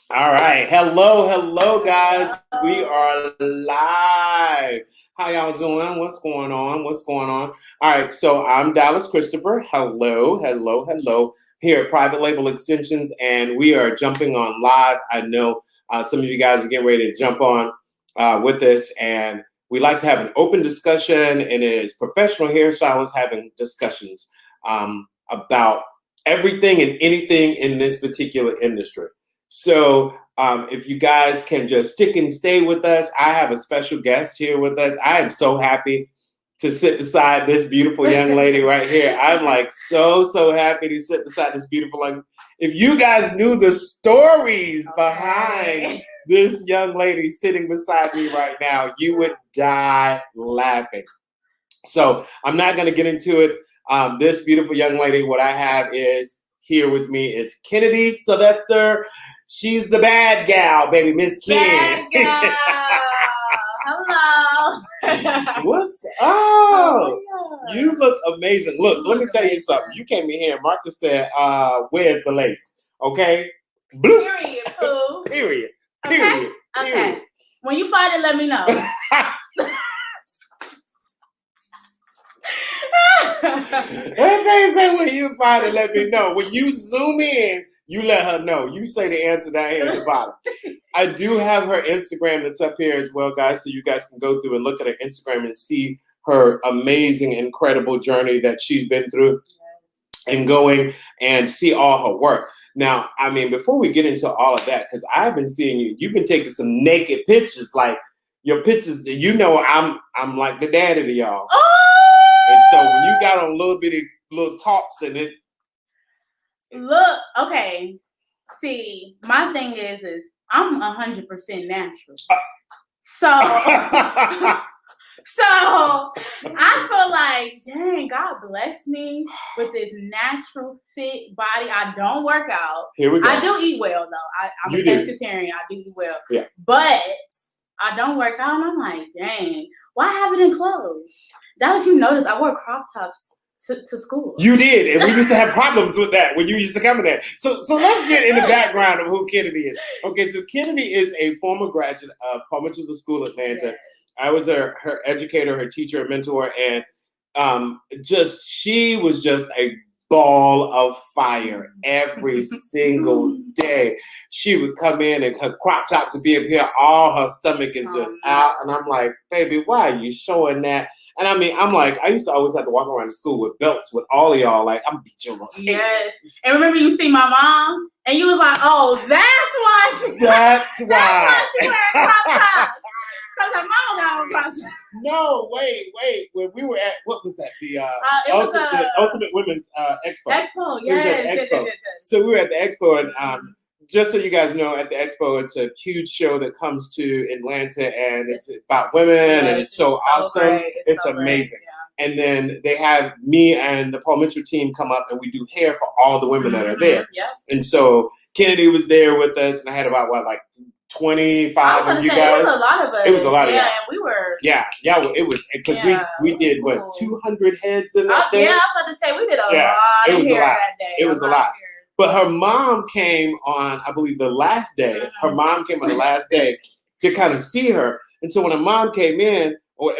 All right. Hello, guys. We are live. How y'all doing? What's going on? All right. So I'm Dallas Christopher. Hello. Here at Private Label Extensions, and we are jumping on live. I know some of you guys are getting ready to jump on with us, and we like to have an open discussion, and it is professional hairstylists having discussions about everything and anything in this particular industry. So if you guys can just stick and stay with us, I have a special guest here with us. I am so happy to sit beside this beautiful young lady right here. I'm like so happy to sit beside this beautiful young. If you guys knew the stories behind this young lady sitting beside me right now, you would die laughing. So I'm not going to get into it. This beautiful young lady, what I have is here with me is Kennadi Sylvester. She's the bad gal, baby, Miss Ken. Bad gal. Hello. What's up? You look amazing. Look, let me tell you something. You came in here and Martha said, where's the lace? Okay? Bloop. Period, poo. Period. Okay. When you find it, let me know. Everybody say when you find it, let me know. When you zoom in, you let her know. You say the answer down here at the bottom. I do have her Instagram that's up here as well, guys, so you guys can go through and look at her Instagram and see her amazing, incredible journey that she's been through and going and see all her work. Now, I mean, before we get into all of that, because I've been seeing you've been taking some naked pictures, like your pictures, I'm like the daddy to y'all. Oh! And so when you got on little tops and it. Look, okay. See, my thing is I'm 100% natural. So I feel like, dang, God bless me with this natural fit body. I don't work out. Here we go. I do eat well though. I'm a pescatarian. I do eat well. Yeah. But I don't work out, and I'm like, dang, why have it in clothes? Dallas, you notice I wore crop tops to school. You did, and we used to have problems with that when you used to come in there. So let's get in the background of who Kennadi is. Okay, so Kennadi is a former graduate of Palm Beach School, Atlanta. Yes. I was her educator, her teacher, her mentor, and she was just a ball of fire every single day. She would come in and her crop tops would be up here, all her stomach is just out, and I'm like, baby, why are you showing that? And I mean, I'm like, I used to always have to walk around the school with belts with all of y'all, like, I'm beat your little Yes. And remember you see my mom, and you was like, oh, that's why she wearing crop tops. Because her mama got on crop tops. No, wait. When we were at, what was that? The Ultimate Women's Expo. Expo, yes. Expo. So we were at the Expo, and just so you guys know, at the Expo, it's a huge show that comes to Atlanta, and it's about women, and it's so awesome. It's so amazing. Yeah. And then they have me and the Paul Mitchell team come up, and we do hair for all the women that are there. Yep. And so Kennadi was there with us, and I had about, 25 of you guys. It was a lot of us. It was a lot of y'all. And we were. Yeah, it was because we did what 200 heads in that day. Yeah, I was about to say we did a lot of hair that day. It was a lot. But her mom came on, I believe, the last day. Mm-hmm. Her mom came on the last day to kind of see her. And so when her mom came in,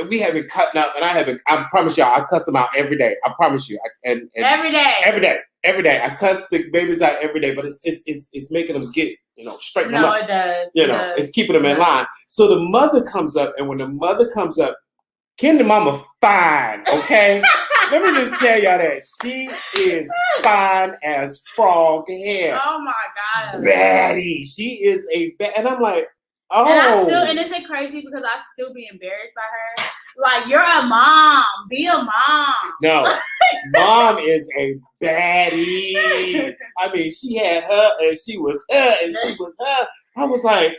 we had been cutting up, and I promise y'all, I cuss them out every day. I promise you. And every day. I cuss the babies out every day, but it's making them get, straighten them up. No, it does. It's keeping them in line. So the mother comes up, and when the mother comes up, Kennadi mama fine, okay? Let me just tell y'all that. She is fine as frog hair. Oh my God. Baddie. She is and I'm like, oh. And isn't it crazy because I still be embarrassed by her? Like, you're a mom. Be a mom. No. Mom is a baddie. I mean, she had her, and she was her, and she was her. I was like,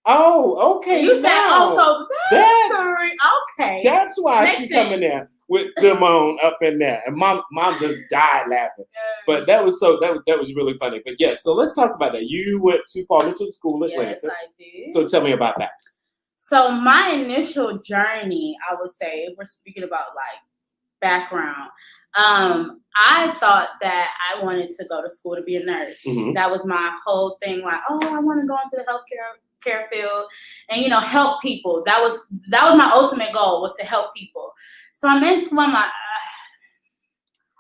oh, okay. You said, so that's okay. That's why she coming there with them on up in there, and mom just died laughing. But that was really funny. But yeah, so let's talk about that. You went to Paul Mitchell School at Atlanta. Yes, I did. So tell me about that. So my initial journey, I would say, if we're speaking about like background, I thought that I wanted to go to school to be a nurse. Mm-hmm. That was my whole thing. Like, oh, I want to go into the healthcare field and, you know, help people. That was my ultimate goal, was to help people. So I'm in school. I'm like,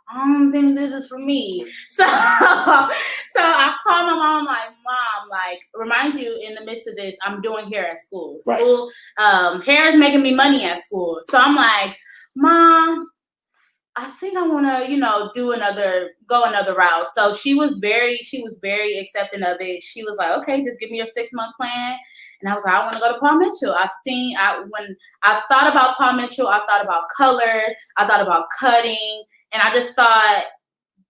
I don't think this is for me. So I called my mom. I'm like, Mom, like, remind you, in the midst of this, I'm doing hair at school. School, hair is making me money at school. So I'm like, Mom, I think I want to, you know, go another route. So she was very accepting of it. She was like, okay, just give me your 6-month plan. And I was like, I want to go to Paul Mitchell. When I thought about Paul Mitchell, I thought about color, I thought about cutting, and I just thought,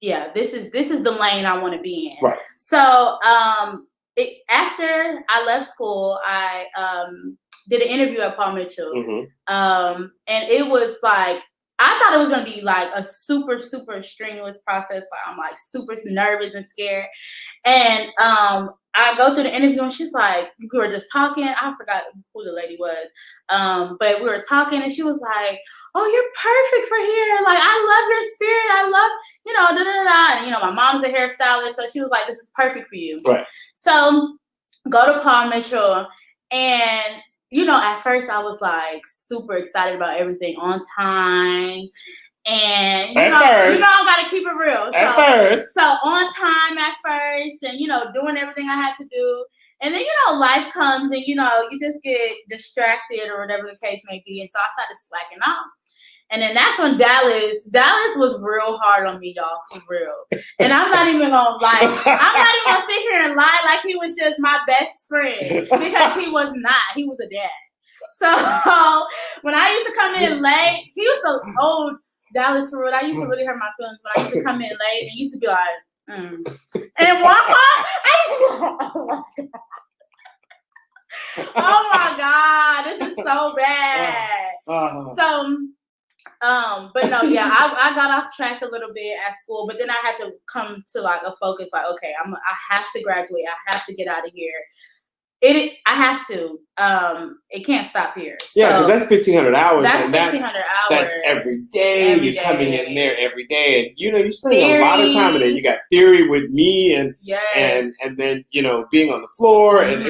yeah, this is the lane I want to be in. Right. So after I left school, I did an interview at Paul Mitchell, and it was like, I thought it was going to be like a super, super strenuous process. Like, I'm like super nervous and scared. And I go through the interview and she's like, we were just talking. I forgot who the lady was. But we were talking and she was like, oh, you're perfect for hair. Like, I love your spirit. I love, you know, da-da-da-da. And, you know, my mom's a hairstylist. So she was like, this is perfect for you. Right. So go to Paul Mitchell, and you know, at first I was like super excited about everything, on time. And you know, I gotta keep it real. So on time at first, and you know, doing everything I had to do. And then, you know, life comes and, you know, you just get distracted or whatever the case may be. And so I started slacking off. And then that's when Dallas was real hard on me, y'all, for real. And I'm not even gonna lie. I'm not even gonna sit here and lie like he was just my best friend, because he was not. He was a dad. So when I used to come in late, he used to, Dallas, for real, I used to really hurt my feelings when I used to come in late and used to be like, and walk home. I used to be like, oh my God, this is so bad. But no, yeah, I got off track a little bit at school, but then I had to come to like a focus, like, okay, I have to graduate. I have to get out of here. I have to. It can't stop here. So, yeah, because that's 1,500 hours. That's 1,500 hours. That's every day. You're coming in there every day, and you know, you're spending a lot of time in there. You got theory with me, and then, you know, being on the floor, and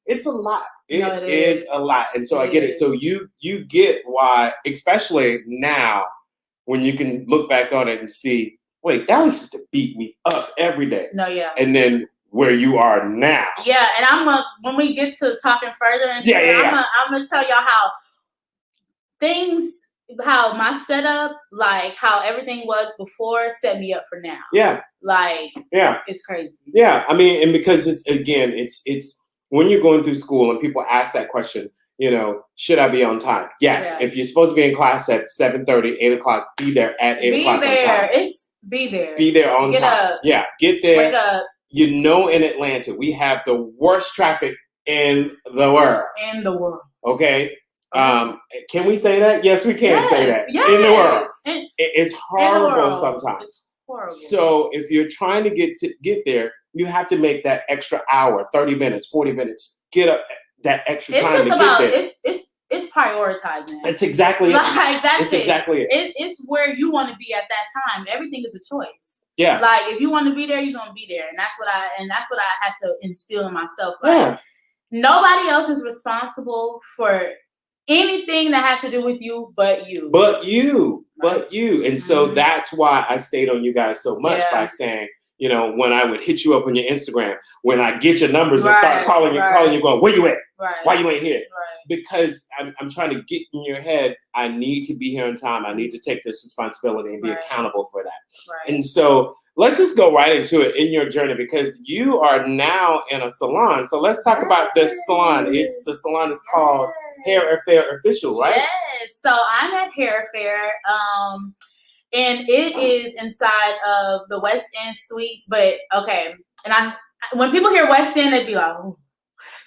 it's a lot. It is a lot, and so I get it. So you get why, especially now, when you can look back on it and see, wait, that was just to beat me up every day. No, yeah, and then where you are now. Yeah, and when we get to talking further into I'm gonna tell y'all how my setup, like how everything was before, set me up for now. Yeah. Like, it's crazy. Yeah, I mean, and because it's when you're going through school and people ask that question, you know, should I be on time? Yes. If you're supposed to be in class at 7:30, 8 o'clock, be there at 8 o'clock on time. Be there. Be there on time. Up. Yeah, get there. Wake up. You know, in Atlanta, we have the worst traffic in the world. Okay? Can we say that? Yes, we can say that. Yes. In the world. It's horrible sometimes. It's horrible. So if you're trying to get there, you have to make that extra hour, 30 minutes, 40 minutes, get up that extra time to get there. It's prioritizing. That's exactly it. Like, that's exactly it. It's where you want to be at that time. Everything is a choice. Yeah. Like, if you want to be there, you're gonna be there, and that's what I had to instill in myself. Like, nobody else is responsible for anything that has to do with you, but you. But you. And so that's why I stayed on you guys so much by saying, you know, when I would hit you up on your Instagram, when I get your numbers and start calling you, going, where you at? Why you ain't here? Because I'm trying to get in your head, I need to be here on time. I need to take this responsibility and be accountable for that. And so let's just go right into it in your journey, because you are now in a salon. So let's talk about this salon. The salon is called Hair Affair Official, right? Yes. So I'm at Hair Affair. And it is inside of the West End Suites, but okay. And when people hear West End, they'd be like, oh.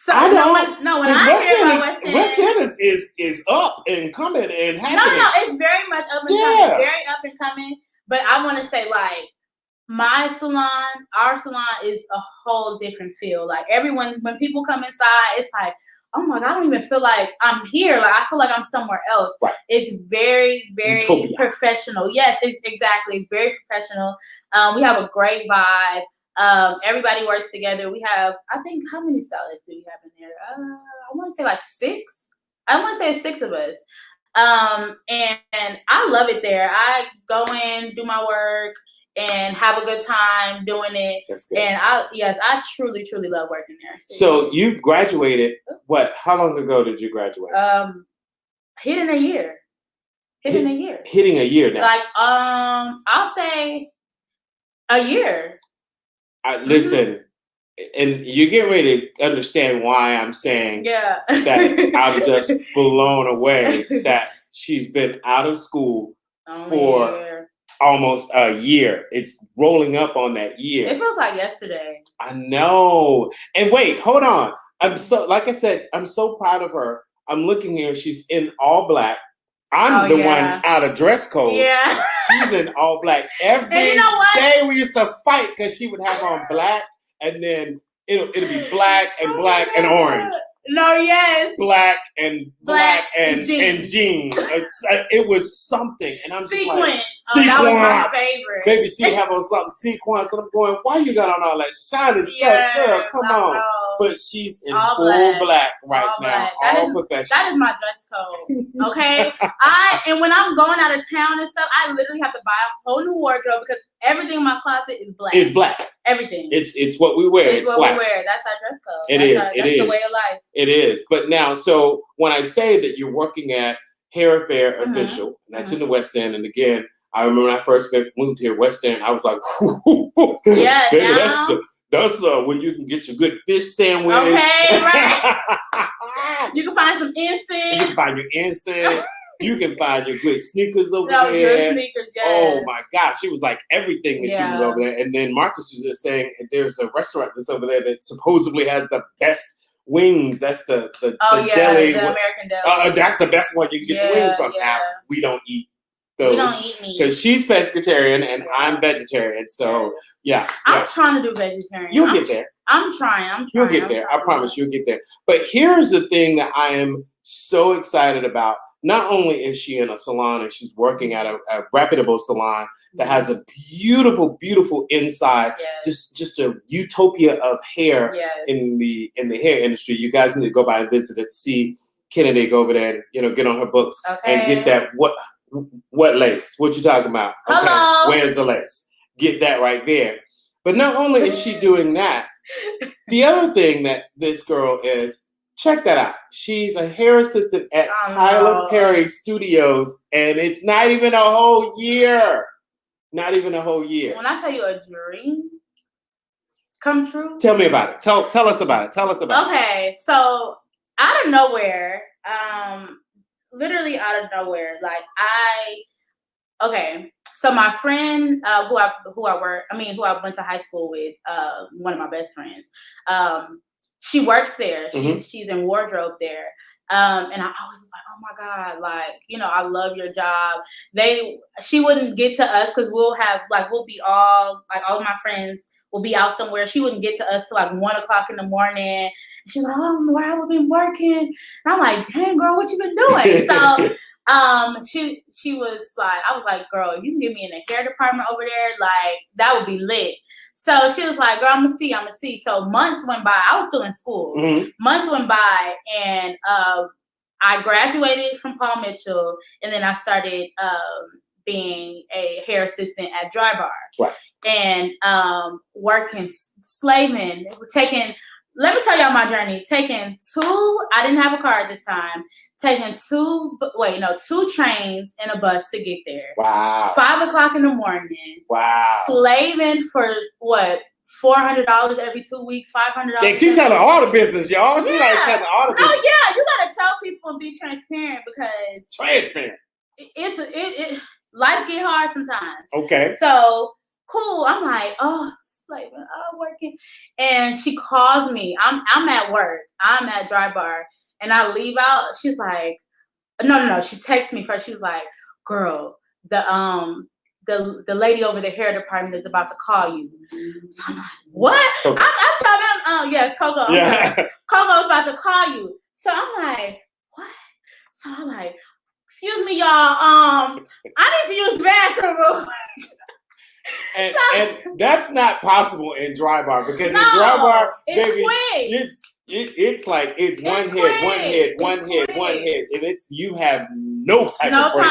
So when I hear about West End is up and coming and happening. No, it's very much up and coming, very up and coming. But I want to say, like, my salon, our salon is a whole different feel. Like when people come inside, it's like, oh my God, I don't even feel like I'm here. Like I feel like I'm somewhere else. Right. It's very, very Utopia. professional. Yes, exactly. It's very professional. We have a great vibe. Everybody works together. We have, I think, how many stylists do we have in there? I want to say like 6. I want to say 6 of us. And I love it there. I go in, do my work, and have a good time doing it. That's good. And I truly, truly love working there. So you've graduated. What? How long ago did you graduate? Hitting a year. Hitting a year now. Like I'll say a year. Listen, and you're getting ready to understand why I'm saying that I'm just blown away that she's been out of school for almost a year. It's rolling up on that year. It feels like yesterday. I know. And wait, hold on. Like I said, I'm so proud of her. I'm looking here. She's in all black. I'm the one out of dress code. Yeah. She's in all black. Every day we used to fight because she would have on black, and then it'll be black and orange. No, yes. Black and jeans. It was something, and I'm just like, sequence. That was my favorite. Maybe she have on something sequence, and I'm going, why you got on all that shiny stuff, girl? Come on. But she's in all full black right now. All professional. That is my dress code. Okay. And when I'm going out of town and stuff, I literally have to buy a whole new wardrobe because everything in my closet is black. It's black. Everything. It's what we wear. It's what black. we wear. That's our dress code. It is. That's the way of life. It is. But now, so when I say that you're working at Hair Affair Official, and that's in the West End, and again, I remember when I first moved here, West End, I was like, yeah, baby, that's when you can get your good fish sandwich. Okay, right. You can find some incense. You can find your incense. You can find your good sneakers over there. Good sneakers, yes. Oh my gosh, she was like everything that you was over there. And then Marcus was just saying there's a restaurant that's over there that supposedly has the best wings. That's the deli. The American deli. That's the best one you can get the wings from. Yeah. Now we don't eat those. We don't eat meat because she's pescatarian and I'm vegetarian. So I'm trying to do vegetarian. You'll get there. I'm trying. You'll get there. I promise you'll get there. But here's the thing that I am so excited about. Not only is she in a salon and she's working at a reputable salon that has a beautiful, beautiful inside, just a utopia of hair in the hair industry. You guys need to go by and visit it, see Kennadi, go over there and get on her books and get that what lace? What you talking about? Okay. Hello. Where's the lace? Get that right there. But not only is she doing that, the other thing that this girl is. Check that out. She's a hair assistant at Tyler Perry Studios, and it's not even a whole year. Not even a whole year. When I tell you a dream come true. Tell me about it. Tell us about it. Tell us about it. Okay, so out of nowhere, literally out of nowhere, so my friend who I went to high school with, one of my best friends, she works there. She's in wardrobe there. And I always was like, oh my God, I love your job. She wouldn't get to us because we'll be all my friends will be out somewhere. She wouldn't get to us till 1:00 in the morning. She's like, oh, where have I been working? And I'm like, dang girl, what you been doing? So she was like, I was like, girl, if you can get me in the hair department over there, that would be lit. So she was like, girl, I'm gonna see. So months went by. I was still in school. Months went by, and I graduated from Paul Mitchell, and then I started being a hair assistant at Dry Bar. Right. And working, slaving, let me tell y'all my journey. I didn't have a car at this time. Taking 2 trains and a bus to get there. Wow. 5:00 in the morning. Wow. Slaving for $400 every 2 weeks, $500. She's telling all the business, y'all. She's telling all the business. No, yeah, you gotta tell people and be transparent because life get hard sometimes. Okay. So cool. I'm like, slaving, working, and she calls me. I'm at work. I'm at Dry Bar. And I leave out. She's like, no. She texts me first. She was like, girl, the the lady over the hair department is about to call you. So I'm like, what? I tell them, yes, Coco. Yeah. Coco's about to call you. So I'm like, what? So I'm like, excuse me, y'all. I need to use the bathroom real quick. And that's not possible in dry bar because in dry bar, baby, it's like it's one hit, and you have no type of breaks.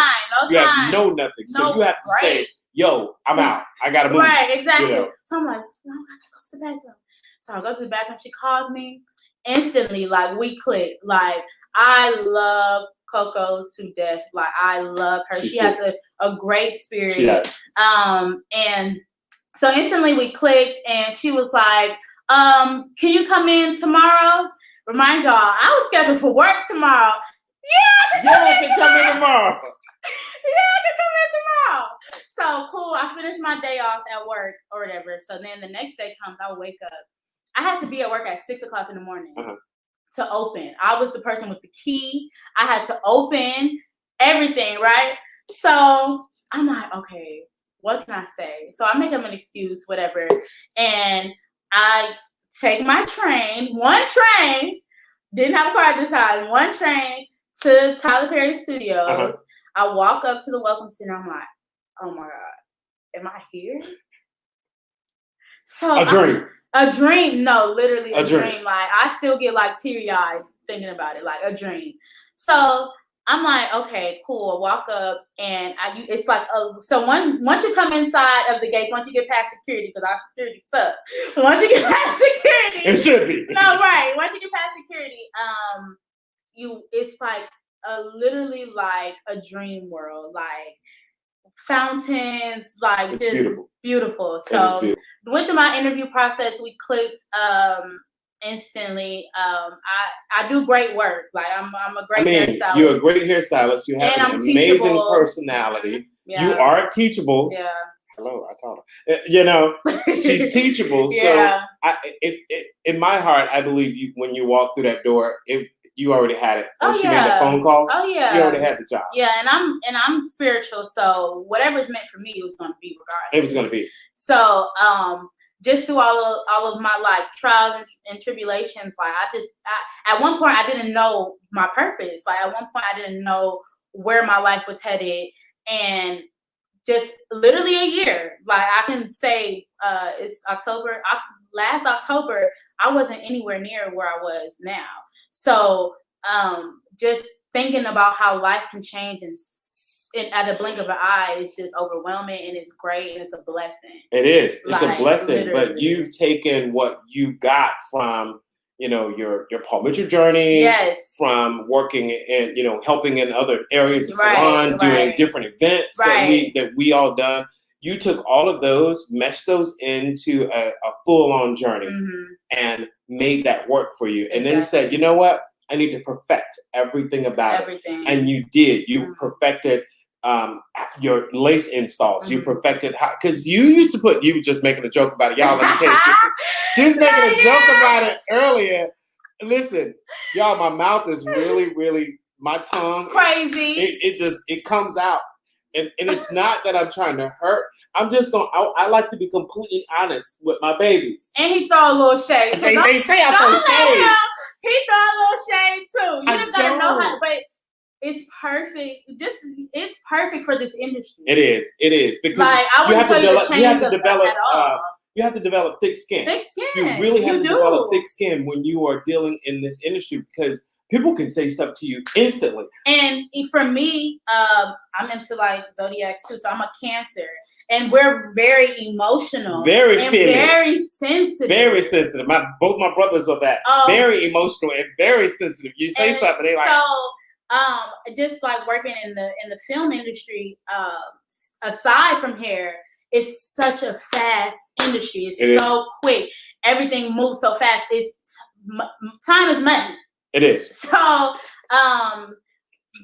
You have no nothing. So you have to say, yo, I'm out. I gotta move. Right, exactly. You know? So I'm like, no, I gotta go to the bathroom. So I go to the bathroom. She calls me instantly. Like we click. Like I love Coco to death. Like I love her. She has a great spirit. She does. And so instantly we clicked, and she was like, can you come in tomorrow? Remind y'all, I was scheduled for work tomorrow. I can come in tomorrow. Yeah, I can come in tomorrow. So cool. I finished my day off at work or whatever. So then the next day comes, I wake up. I had to be at work at 6:00 in the morning to open. I was the person with the key. I had to open everything, right? So I'm like, okay, what can I say? So I make up an excuse, whatever. And I take my one train, didn't have a car at the time, one train to Tyler Perry Studios. I walk up to the welcome center. I'm like, oh my God, am I here? So a dream. No, literally a dream. Like I still get like teary-eyed thinking about it, like a dream. So I'm like, okay, cool. I walk up, and it's like, so once you come inside of the gates, once you get past security, because our security sucks. Once you get past security, it should be. No, right. Once you get past security, it's like literally like a dream world, like fountains, like it's just beautiful. So went through my interview process. We clicked instantly. I do great work. Like I'm a great hairstylist. You're a great hairstylist. You have an amazing personality. Yeah. You are teachable. Yeah. Hello, I told her. You know, she's teachable. Yeah. So in my heart, I believe when you walk through that door, you already had it. She made the phone call. Oh yeah. You already had the job. Yeah, and I'm spiritual, so whatever's meant for me, it was going to be regardless. It was going to be. So just through all of my like trials and tribulations, like I at one point I didn't know my purpose. Like at one point I didn't know where my life was headed, and just literally a year. Like I can say it's October. Last October, I wasn't anywhere near where I was now. So just thinking about how life can change and at a blink of an eye is just overwhelming, and it's great, and it's a blessing. It is. It's a blessing, literally. But you've taken what you got from, your Paul Mitchell journey. Yes. From working in, helping in other areas of salon, doing different events that we all done. You took all of those, meshed those into a full-on journey and made that work for you. And then said, you know what? I need to perfect everything about it. And you did. You perfected your lace installs. You perfected because you used to you were just making a joke about it. Y'all, let me tell you, she was making a joke about it earlier. Listen, y'all, my mouth is really, really, my tongue. Crazy. It comes out. And it's not that I'm trying to hurt. I'm just I like to be completely honest with my babies. And he throw a little shade. They say I throw shade. He throw a little shade too. You just gotta know how. But it's perfect. It's perfect for this industry. It is because like I wouldn't tell you to change at all. You have to develop thick skin. Thick skin. You really have to develop thick skin when you are dealing in this industry because people can say stuff to you instantly. And for me, I'm into like zodiacs too. So I'm a Cancer. And we're very emotional. Very feeling. Very sensitive. Very sensitive. Both my brothers are that. Very emotional and very sensitive. You say something, they like. So just like working in the film industry, aside from hair, it's such a fast industry. It's so quick. Everything moves so fast. Time is money. It is. So,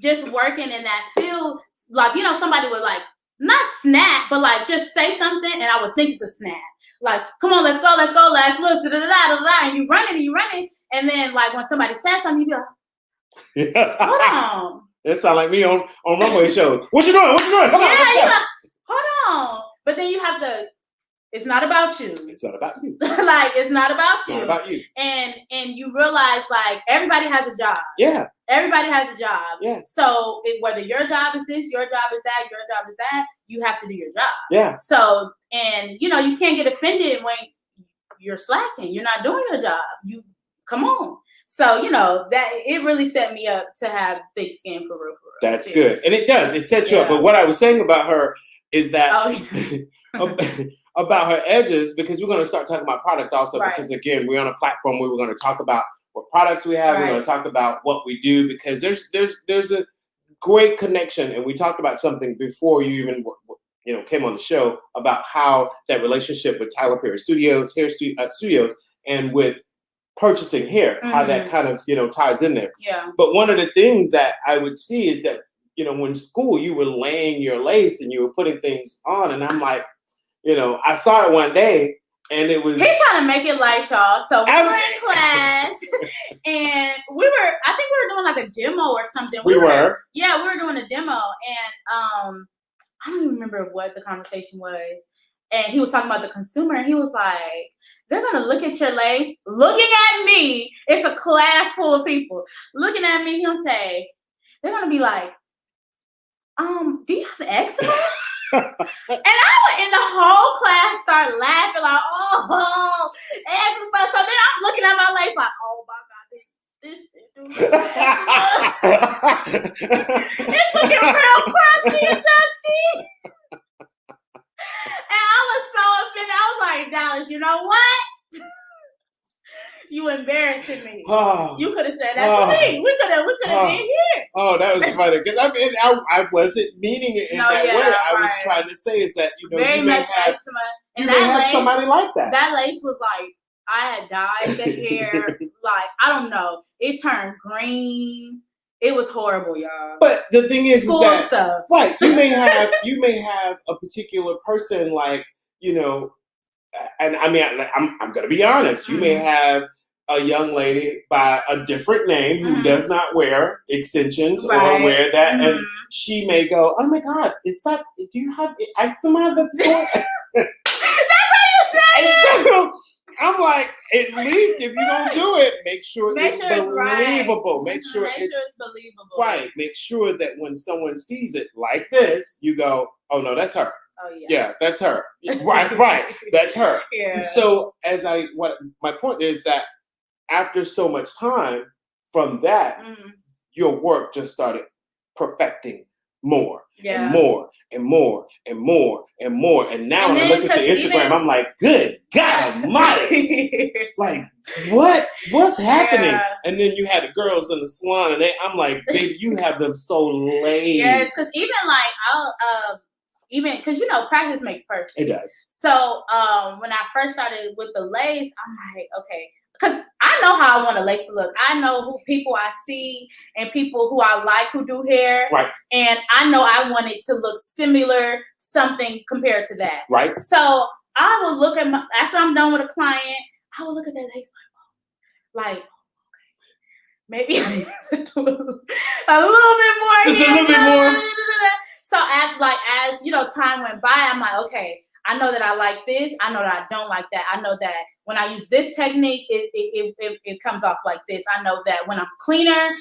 just working in that field, like, somebody would like, not snap, but like just say something and I would think it's a snap. Like, come on, let's go, let's look, and you running. And then like when somebody says something, you be like, hold on. That sound like me on runway shows. What you doing? Come on, let's go. hold on. But then you have it's not about you. It's not about you. Like, it's not about you. It's not about you. And you realize, like, everybody has a job. Yeah. Everybody has a job. Yeah. So whether your job is this, your job is that, your job is that, you have to do your job. Yeah. So, and, you know, you can't get offended when you're slacking. You're not doing your job. You come on. So, you know, that it really set me up to have thick skin for real. That's good. And it does. It sets you up. But what I was saying about her is that about her edges, because we're going to start talking about product also, because again, we're on a platform where we're going to talk about what products we have. We're going to talk about what we do, because there's a great connection. And we talked about something before you even came on the show about how that relationship with Tyler Perry Studios, studios, and with purchasing hair, how that kind of ties in there. Yeah. But one of the things that I would see is that when school you were laying your lace and you were putting things on, and I'm like, I saw it one day and it was. He's trying to make it light, y'all. So we were in class and I think we were doing like a demo or something. We were. Yeah, we were doing a demo, and I don't even remember what the conversation was. And he was talking about the consumer, and he was like, they're going to look at your lace, looking at me. It's a class full of people looking at me. He'll say, they're going to be like, do you have eczema? And in the whole class start laughing like, oh, eczema. So then I'm looking at my lace like, oh my God, this shit, it's looking real crusty and dusty. And I was so offended. I was like, Dallas, you know what? You embarrassing me. You could have said that to me. We could have been here. Oh, that was funny. Because I wasn't meaning it in that way. I was trying to say is that, very much eczema. And you may have somebody like that. That lace was like, I had dyed the hair. Like, I don't know. It turned green. It was horrible, y'all. But the thing is that stuff. Right. You may have a particular person like, and I mean, I'm going to be honest. You may have a young lady by a different name who does not wear extensions or wear that, and she may go, "Oh my God, it's like, do you have eczema that's going?" That's how you say it. So I'm like, at least if you're gonna do it, make sure it's believable. Make sure it's believable. Right. Make sure that when someone sees it like this, you go, "Oh no, that's her." Oh yeah. Yeah, that's her. Right. That's her. Yeah. And so my point is that after so much time from that, your work just started perfecting more and more and more and more and more. And now when I look at your Instagram, I'm like, good God Almighty. Like, what's happening? Yeah. And then you had the girls in the salon, and I'm like, baby, you have them so laid. Yeah, because even like because practice makes perfect. It does. So when I first started with the lace, I'm like, okay, because I know how I want a lace to look. I know who people I see and people who I like who do hair. Right. And I know I want it to look similar, something compared to that. Right. So I will look at after I'm done with a client, I will look at that lace like, okay, maybe I need to do a little bit more. Just a little bit more. So as time went by, I'm like, okay, I know that I like this. I know that I don't like that. I know that when I use this technique, it comes off like this. I know that when I'm cleaner,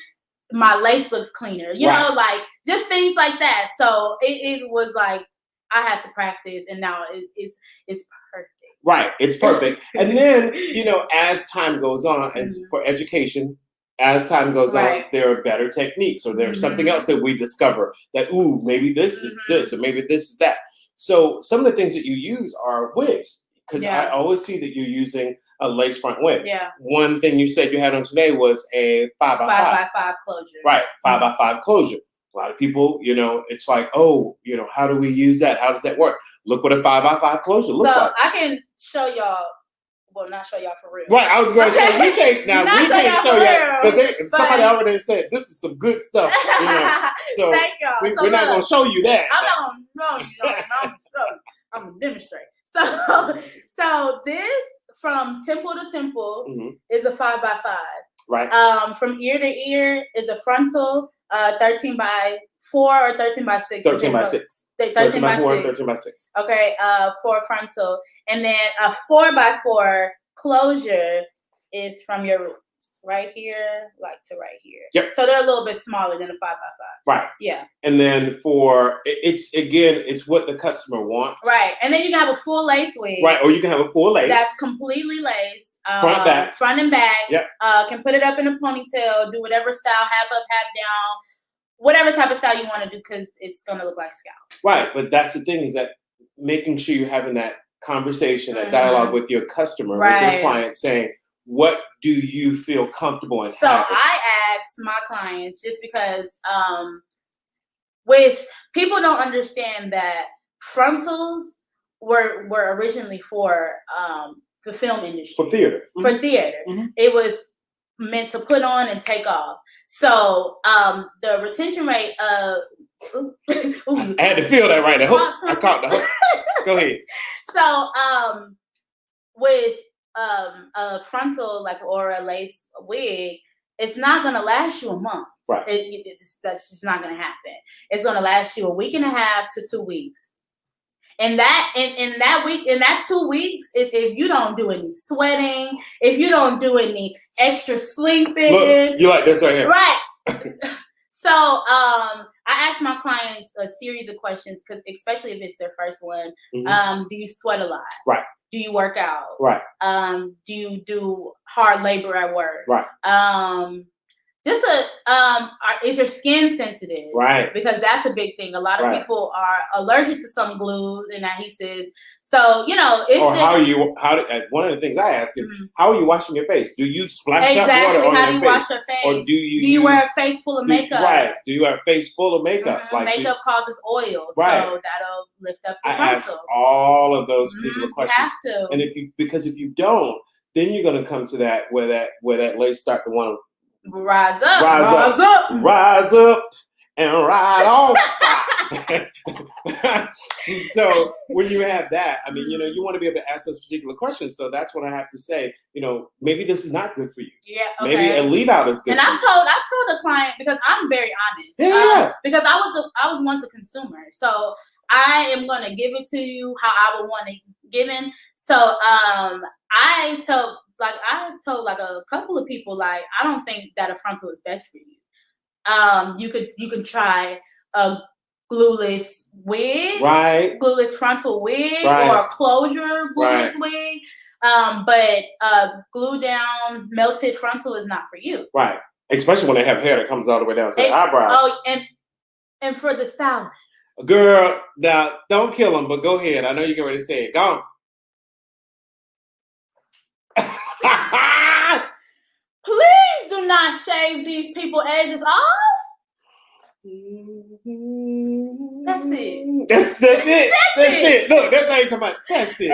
my lace looks cleaner. You know, like just things like that. So it was like I had to practice, and now it's perfect. Right, it's perfect. And then as time goes on, as for education. As time goes on, there are better techniques, or there's something else that we discover that, maybe this is this, or maybe this is that. So some of the things that you use are wigs, because I always see that you're using a lace front wig. Yeah. One thing you said you had on today was a 5x5 closure. Right, 5x5 closure. A lot of people, it's like, how do we use that? How does that work? Look what a 5x5 closure looks like. So I can show y'all. Well, not show y'all for real. Right, I was going to say, we can't show y'all, because somebody already said, this is some good stuff, so thank y'all. We're not going to show you that. I'm not going to show you. I'm going to demonstrate. So this, from temple to temple, is a 5x5. Right. From ear to ear is a frontal, 13 by 4 or 13 by 6. 13 by 6. 13 by 4 6. and 13 by 6. Okay, for frontal. And then a 4 by 4 closure is from your right here, like to right here. Yep. So they're a little bit smaller than a 5 by 5. Right. Yeah. And then for it's what the customer wants. Right. And then you can have a full lace wig. Right. Or you can have a full lace. That's completely laced. Front and back. Yep. Can put it up in a ponytail, do whatever style, half up, half down, whatever type of style you want to do, because it's going to look like scalp. Right. But that's the thing, is that making sure you're having that conversation, that dialogue with your customer, with your client, saying, what do you feel comfortable in So having? I ask my clients, just because with people don't understand that frontals were originally for the film industry. For theater. For theater. It was meant to put on and take off. So the retention rate of I had to feel that right. The hook. I caught the hook. Go ahead. So with a frontal, like, or a lace wig, it's not gonna last you a month. Right. That's just not gonna happen. It's gonna last you a week and a half to 2 weeks. And that in that 2 weeks is if you don't do any sweating, if you don't do any extra sleeping. Look, you like this right here. Right. So I ask my clients a series of questions, because especially if it's their first one. Do you sweat a lot? Right. Do you work out? Right. Do you do hard labor at work? Right. Is your skin sensitive? Right. Because that's a big thing. A lot of people are allergic to some glues and adhesives. So, it's one of the things I ask is, how are you washing your face? Do you splash up water on how your do you face? wash your face? Or do you wear a face full of makeup? Right. Do you wear a face full of makeup? Makeup causes oil. Right. So that'll lift up the I frontal. ask all of those people questions. You have to. And if you don't, then you're going to come to that where that lace start to want to rise up, and ride off. So when you have that, I mean, you want to be able to ask those particular questions. So that's what I have to say. Maybe this is not good for you. Yeah. Okay. Maybe a leave out is good. And I told a client, because I'm very honest. Yeah. Because I was once a consumer, so I am going to give it to you how I would want it given. So I told a couple of people, like, I don't think that a frontal is best for you. You could try a glueless wig, right? Glueless frontal wig, right. Or a closure glueless wig. But glue down melted frontal is not for you, right? Especially when they have hair that comes all the way down to the eyebrows. Oh, and for the stylist. Girl, now don't kill them, but go ahead. I know you get ready to say it. Go on. Please do not shave these people edges off. That's it. That's it. That's it. Look, that thing talking about that's it.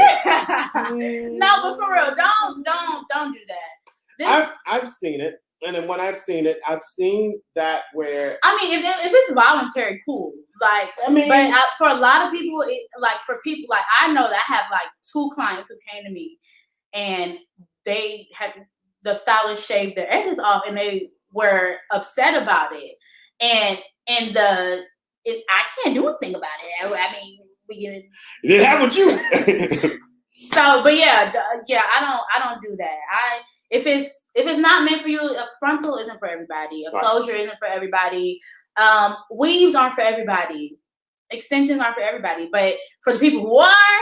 No, but for real, don't do that. I've seen it. And then when I've seen it, I've seen that where... I mean, if it's voluntary, cool. Like, but for a lot of people, for people, like, I know that I have, like, 2 clients who came to me, and they had the stylist shaved their edges off, and they were upset about it. And I can't do anything about it. I mean, we get it. It didn't happen with you. So, but yeah, I don't do that. If it's not meant for you, a frontal isn't for everybody. A closure isn't for everybody. Weaves aren't for everybody. Extensions aren't for everybody. But for the people who are,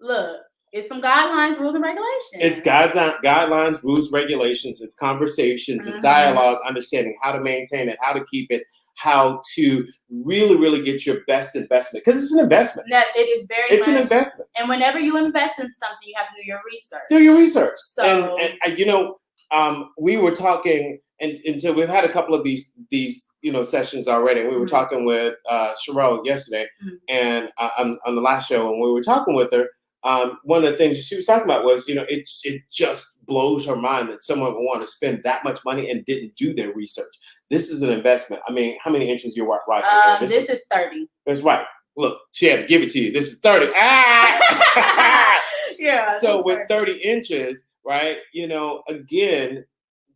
look, it's some guidelines, rules, and regulations. It's guidelines, rules, regulations. It's conversations. It's dialogue, understanding how to maintain it, how to keep it, how to really, really get your best investment. Because it's an investment. It is It's an investment. And whenever you invest in something, you have to do your research. Do your research. So, and we were talking, and so we've had a couple of these sessions already. And we were talking with Sherelle yesterday, and on the last show, and we were talking with her. One of the things she was talking about was, it just blows her mind that someone would want to spend that much money and didn't do their research. This is an investment. I mean, how many inches you're rocking? This is 30. That's right. Look, she had to give it to you. This is 30. Yeah. So with 30 inches, right? Again,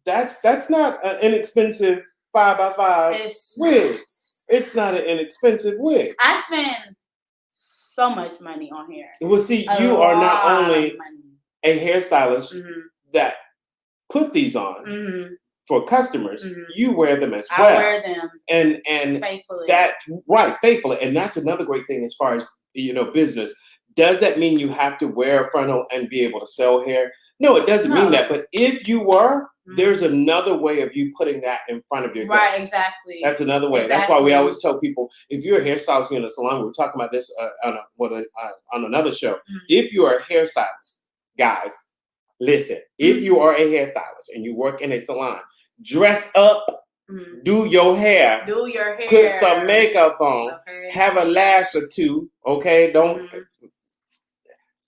that's not an inexpensive 5x5 wig. It's not an inexpensive wig. I spend so much money on hair. Well, see, you are not only a hairstylist that put these on for customers, you wear them as well. I wear them and faithfully. Faithfully. And that's another great thing as far as business. Does that mean you have to wear a frontal and be able to sell hair? No, it doesn't mean that. But if you were, there's another way of you putting that in front of your guests. Right, exactly. That's another way. Exactly. That's why we always tell people, if you're a hairstylist in a salon, we were talking about this on another show. If you are a hairstylist, guys, listen, if you are a hairstylist and you work in a salon, dress up, do your hair, put some makeup on, have a lash or two, okay? Don't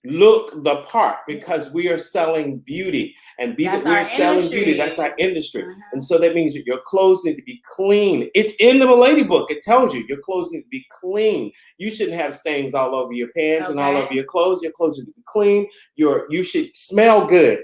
look the part, because we are selling beauty, and we're selling beauty. That's our industry. And so that means that your clothes need to be clean. It's in the Lady Book. It tells you your clothes need to be clean. You shouldn't have stains all over your pants and all over your clothes. Your clothes need to be clean. You should smell good.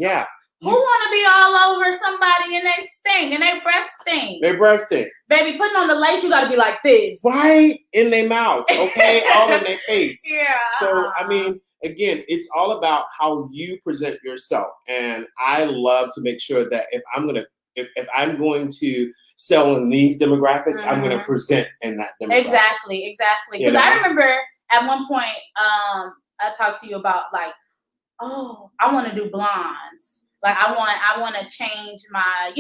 Yeah. Who want to be all over somebody and they stink and they breath stink? Their breath stink. Baby, putting on the lace, you got to be like this. Right in their mouth, okay? All in their face. Yeah. So, I mean, again, it's all about how you present yourself. And I love to make sure that if I'm going to sell in these demographics, I'm going to present in that demographic. Exactly. Because I remember at one point, I talked to you about like, oh, I want to do blondes. Like I want to change my,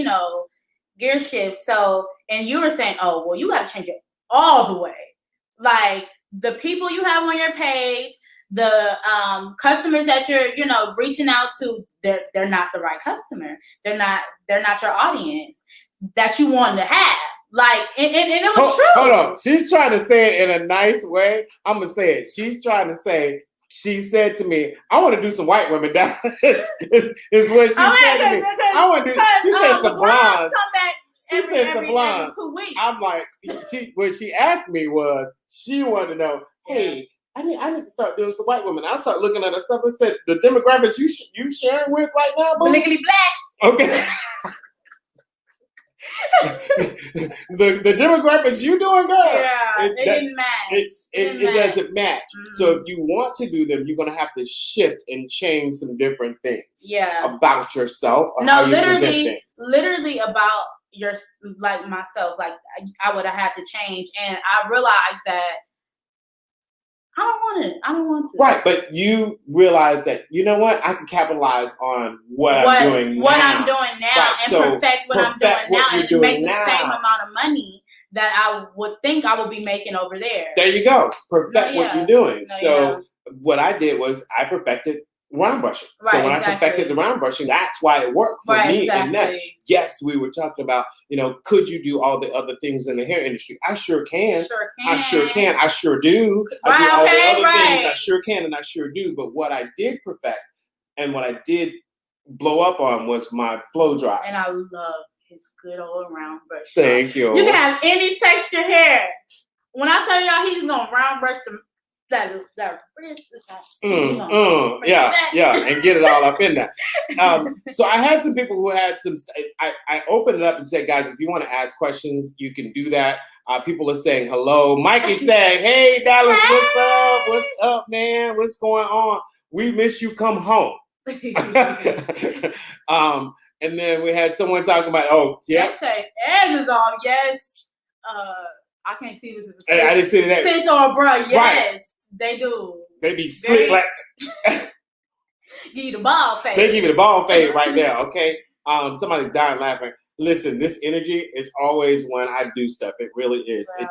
gear shift. So, and you were saying, oh, well, you got to change it all the way. Like the people you have on your page, the customers that you're, reaching out to, they're not the right customer. They're not your audience that you want to have. Like, and it was true. Hold on. She's trying to say it in a nice way. I'm going to say it. She's trying to say, she said to me, I want to do some white women down. is what she said to me. I want to do, she said some blondes. She said some blondes. I'm like, what she asked me was, she wanted to know, hey, I need to start doing some white women. I start looking at her stuff and said, the demographics you sharing with right now, boo? Blickety black. Okay. the demographics you doing, girl. Yeah, it didn't match. It doesn't match. So if you want to do them, you're gonna have to shift and change some different things. Yeah. About yourself or how you present things. Literally about myself. Like I would have had to change, and I realized that I don't want to. Right, but you realize that, you know what? I can capitalize on what I'm doing now. Right, and perfect what I'm doing now and make the same amount of money that I would think I would be making over there. There you go. Perfect what you're doing. What I did was I perfected round brushing. Right, so when I perfected the round brushing, that's why it worked for me. Exactly. And that, yes, we were talking about, could you do all the other things in the hair industry? I sure can. I sure can. I sure do. I do all the other things. I sure can and I sure do. But what I did perfect and what I did blow up on was my blow dries. And I love his good old round brush. Thank you. You can have any texture hair. When I tell y'all he's gonna round brush them. Yeah, and get it all up in there. So I had some people who had some. I opened it up and said, guys, if you want to ask questions, you can do that. People are saying hello. Mikey saying, "Hey, Dallas, what's up? What's up, man? What's going on? We miss you. Come home." And then we had someone talking about, edges off. Yes. I can't see this as a sis. I didn't see that. Sis or bruh, yes, they do. They be slick like. Give you the ball fade. They give you the ball fade right there, okay? Somebody's dying laughing. Listen, this energy is always when I do stuff. It really is. Well,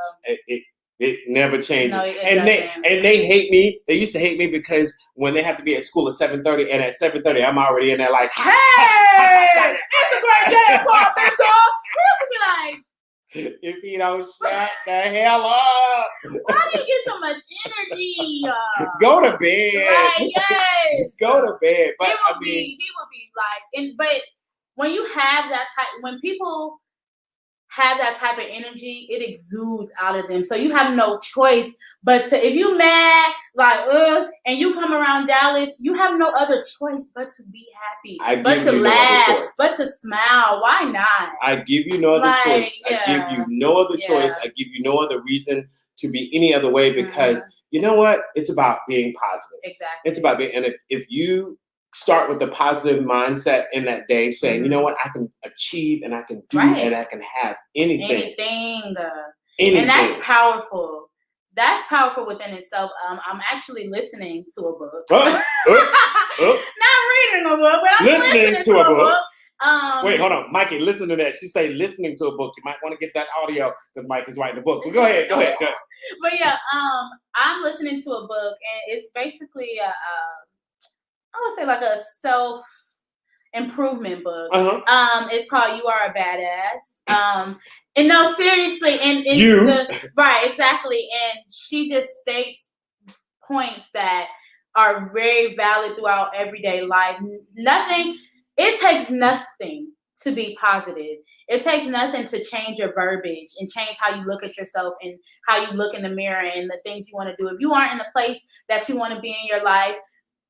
it never changes. No, it they hate me. They used to hate me because when they have to be at school at 7:30, and at 7:30 I'm already in there like, hey, it's a great day, Paul Bishop. We used to be like, if you don't shut the hell up. Why do you get so much energy? Go to bed. Right, yes. Go to bed. But he would be like, but when you have that type, when people have that type of energy, it exudes out of them. So you have no choice but to, if you mad, like, and you come around Dallas, you have no other choice but to be happy, but to laugh, but to smile. Why not? I give you no other choice. Yeah. I give you no other choice. I give you no other reason to be any other way, because you know what? It's about being positive. Exactly. It's about being, and if you start with a positive mindset in that day, saying, you know what, I can achieve and I can do and I can have anything. And that's powerful. That's powerful within itself. I'm actually listening to a book. Not reading a book, but I'm listening to a book. Wait, hold on. Mikey, listen to that. She say listening to a book. You might want to get that audio because Mike is writing a book. Well, go ahead. But yeah, I'm listening to a book, and it's basically I would say like a self-improvement book. It's called You Are a Badass. And no, seriously, and right, exactly. And she just states points that are very valid throughout everyday life. It takes nothing to be positive. It takes nothing to change your verbiage and change how you look at yourself and how you look in the mirror and the things you want to do. If you aren't in the place that you want to be in your life,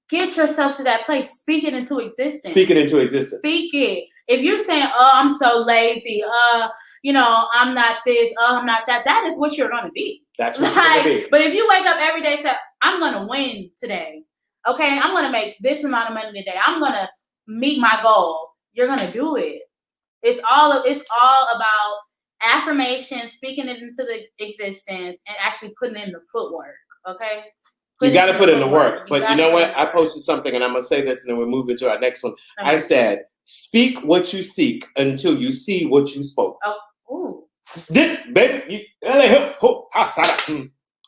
get yourself to that place. Speak it into existence. Speak it into existence. Speak it. If you're saying, oh, I'm so lazy, I'm not this, I'm not that, that is what you're going to be. That's what you're going to be. But if you wake up every day and say, I'm going to win today, okay, I'm going to make this amount of money today, I'm going to meet my goal, you're going to do it. It's all about affirmation, speaking it into the existence, and actually putting in the footwork, okay? You got to put in the work. But you know what? I posted something, and I'm going to say this, and then we'll move into our next one. Okay. I said, speak what you seek until you see what you spoke. Oh, ooh.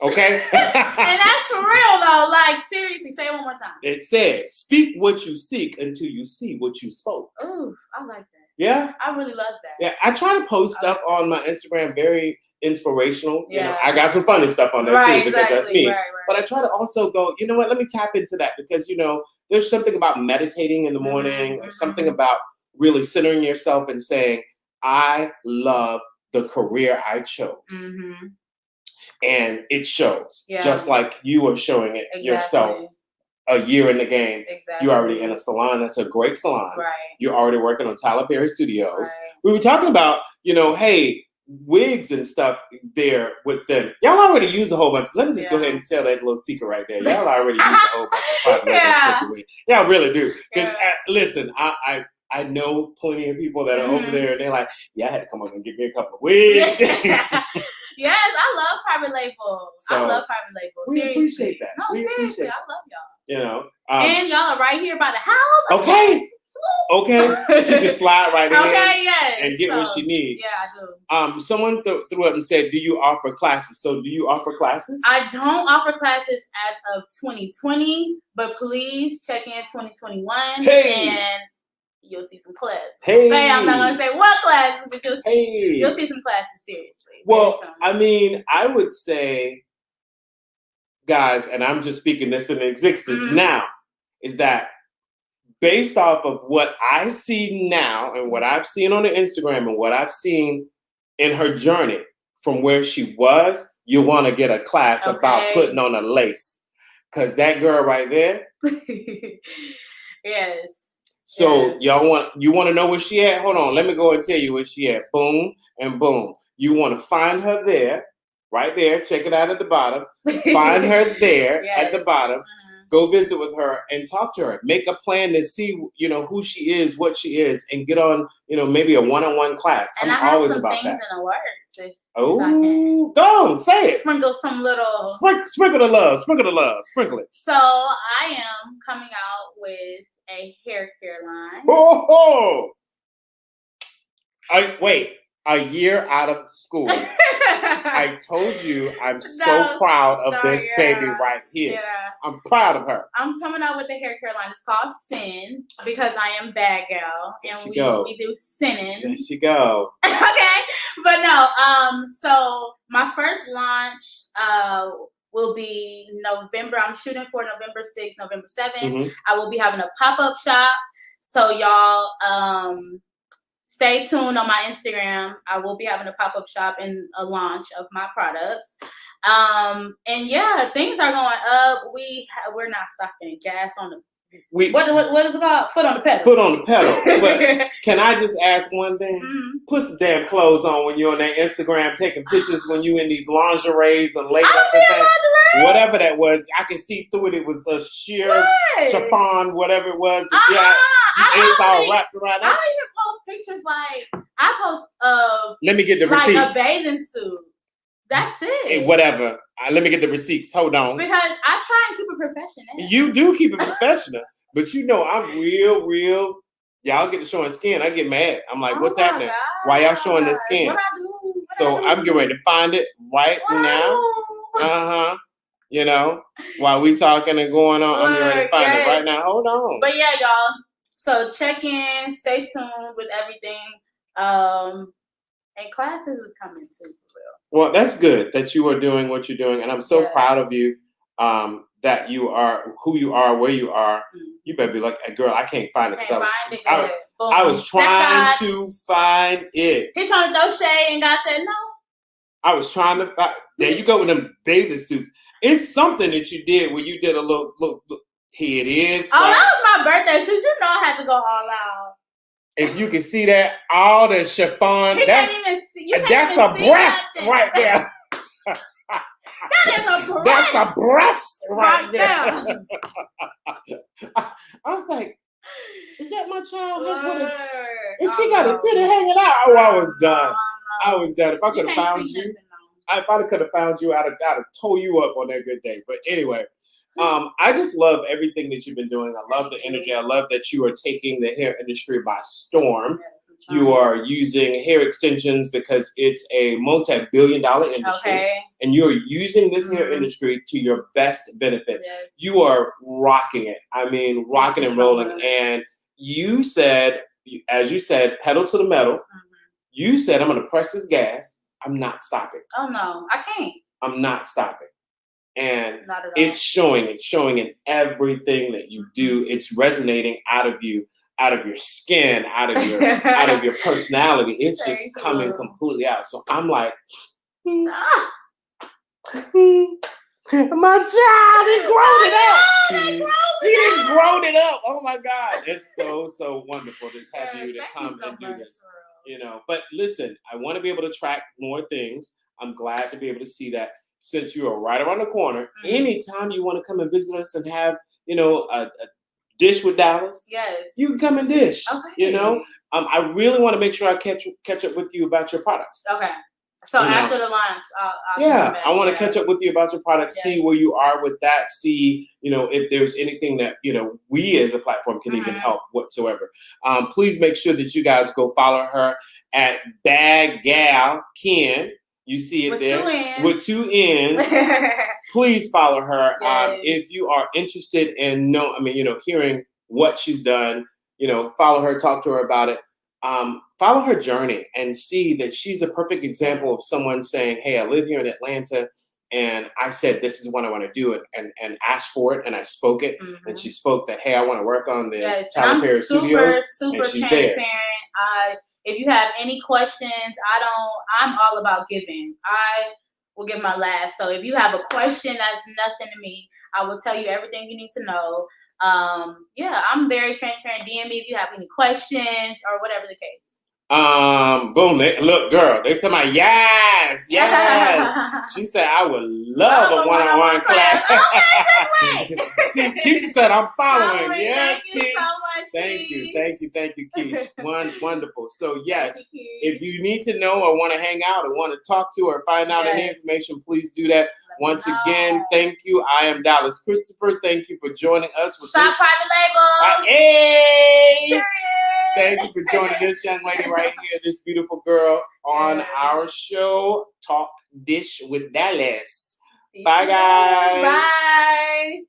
Okay? And that's for real, though. Like, seriously, say it one more time. It says, speak what you seek until you see what you spoke. Ooh, I like that. Yeah? I really love that. Yeah, I try to post stuff on my Instagram, very inspirational. Yeah. You know, I got some funny stuff on there too, because that's me. Right. But I try to also go, you know what, let me tap into that, because, you know, there's something about meditating in the morning, or something about really centering yourself and saying, I love the career I chose. And it shows, just like you are showing it yourself. A year in the game, you're already in a salon. That's a great salon. Right. You're already working on Tyler Perry Studios. Right. We were talking about, you know, hey, wigs and stuff there with them. Y'all already use a whole bunch. Let me just go ahead and tell that little secret right there. Y'all already use a whole bunch of private wigs. Y'all really do. Because listen, I know plenty of people that are over there, and they're like, yeah, I had to come up and get me a couple of wigs. Yes, I love private labels. So, I love private labels. We appreciate that. No, seriously, I love y'all. You know, and y'all are right here by the house. Okay. She can slide right in. Yes. And get what she needs. Yeah, I do. Someone threw up and said, do you offer classes? So do you offer classes? I don't offer classes as of 2020, but please check in 2021 and you'll see some classes. Hey. Okay, I'm not going to say what classes, but you'll see some classes, seriously. Well, I mean, I would say, guys, and I'm just speaking this in existence now, is that based off of what I see now and what I've seen on the Instagram and what I've seen in her journey from where she was, you want to get a class about putting on a lace. Because that girl right there. Yes. So you want to know where she at? Hold on. Let me go and tell you where she at. Boom and boom. You want to find her there. Right there, check it out at the bottom. Find her there at the bottom. Go visit with her and talk to her. Make a plan to see, you know, who she is, what she is, and get on, you know, maybe a one-on-one class. And I'm always about that. And I have some things in the works. Oh, go on, say it. Sprinkle some little. Sprinkle the love. Sprinkle the love. Sprinkle it. So I am coming out with a hair care line. Oh! Wait. A year out of school. I told you I'm so proud of this baby right here. Yeah. I'm proud of her. I'm coming out with the hair care line. It's called Sin because I am bad girl. And we do sinning. There she go. Okay. But no, so my first launch will be November. I'm shooting for November 6th, November 7th. I will be having a pop-up shop. So y'all stay tuned on my Instagram. I will be having a pop-up shop and a launch of my products. And yeah, things are going up. We're not stopping gas on the. What is it called? Foot on the pedal. Foot on the pedal. But can I just ask one thing? Mm-hmm. Put some damn clothes on when you're on that Instagram taking pictures when you in these lingeries and laid up and things. Whatever that was, I can see through it. It was a sheer chiffon, whatever it was. Yeah, it's all wrapped around. I don't even post pictures like I post Let me get the receipts. Like a bathing suit. That's it. Hey, whatever. Let me get the receipts. Hold on. Because I try and keep it professional. You do keep it professional, but you know I'm real. Y'all get to showing skin. I get mad. I'm like, what's happening? God. Why y'all showing the skin? What I do? So I'm getting ready to find it right now. You know, while we talking and going on, I'm getting ready to find it right now. Hold on. But yeah, y'all. So check in. Stay tuned with everything. And classes is coming too, for real. Well, that's good that you are doing what you're doing, and I'm so proud of you. That you are who you are, where you are. You better be like, hey, girl, I can't find it because I was trying to find it. He's trying to throw shade, and God said no. I was trying to find. There you go with them bathing suits. It's something that you did where you did a little. Here it is. Oh, that was my birthday shoot. You know I had to go all out. If you can see that, all the chiffon, that's a breast right there. That is a breast. That's a breast right there. I was like, is that my child? And she got a titty hanging out. Oh, I was done. I was done. If I could have found you, if I could have found you, I'd have tore you up on that good day. But anyway. I just love everything that you've been doing. I love the energy. I love that you are taking the hair industry by storm. You are using hair extensions because it's a multi-billion-dollar industry, and you are using this hair industry to your best benefit. Yes. You are rocking it. I mean, rocking and rolling. And you said, as you said, pedal to the metal. You said, I'm going to press this gas. I'm not stopping. Oh, no, I can't. I'm not stopping. And it's showing in everything that you do. It's resonating out of you, out of your skin, out of your personality. It's just coming completely out. So I'm like, my child done grown it up. She done grown it up. Oh my God. It's so wonderful to have you to come and do this. You know, but listen, I want to be able to track more things. I'm glad to be able to see that. Since you are right around the corner, anytime you want to come and visit us and have, you know, a dish with Dallas, you can come and dish. Okay. You know, I really want to make sure I catch up with you about your products. Okay. So after the launch, I'll I want to catch up with you about your products, see where you are with that, see, you know, if there's anything that, you know, we as a platform can even help whatsoever. Please make sure that you guys go follow her at Bad Gal Ken. You see it with two N's. Please follow her. If you are interested in hearing what she's done, you know, follow her, talk to her about it. Follow her journey and see that she's a perfect example of someone saying, hey, I live here in Atlanta and I said, this is what I want to do and asked for it. And I spoke it and she spoke that, hey, I want to work on the Tyler Perry Studios. Super transparent. If you have any questions, I'm all about giving. I will give my last. So if you have a question that's nothing to me, I will tell you everything you need to know. I'm very transparent. DM me if you have any questions or whatever the case. Boom. Look, girl, they tell me, yes. She said, I would love a one-on-one class. Keisha said, I'm following. Yes, Thank you so much, Thank you, Keisha. Wonderful. So, yes, if you need to know or want to hang out or want to talk to or find out any information, please do that. Once again, thank you. I am Dallas Christopher. Thank you for joining us. Shop Private Label. Hey! Thank you for joining this young lady right here, this beautiful girl on our show, Talk Dish with Dallas. Bye, guys. Bye.